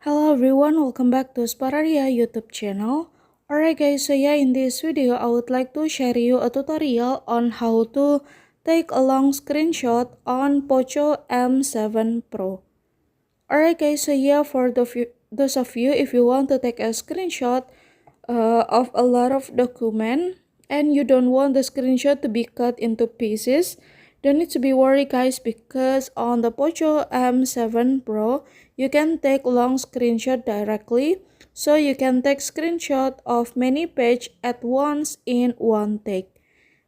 Hello everyone, welcome back to Spararia YouTube channel. Alright guys, so yeah, in this video I would like to share you a tutorial on how to take a long screenshot on Poco M7 Pro. Alright guys, so yeah, for those of you if you want to take a screenshot of a lot of document and you don't want the screenshot to be cut into pieces, don't need to be worried guys, because on the Poco M7 Pro you can take long screenshot directly, so you can take screenshot of many page at once in one take.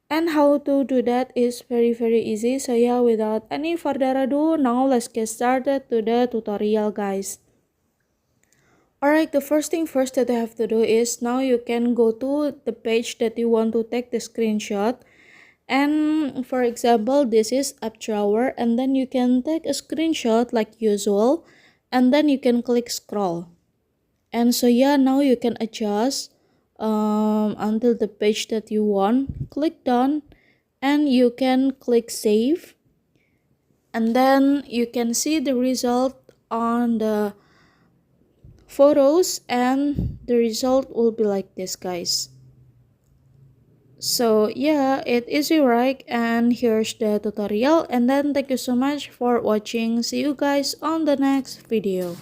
And how to do that is very easy. So yeah, without any further ado, now let's get started to the tutorial guys. Alright, the first thing first that you have to do is now you can go to the page that you want to take the screenshot. And for example, this is app drawer, and then you can take a screenshot like usual, and then you can click scroll. And so yeah, now you can adjust until the page that you want. Click done, and you can click save, and then you can see the result on the photos, and the result will be like this guys. So yeah, it is right, and here's the tutorial, and then thank you so much for watching. See you guys on the next video.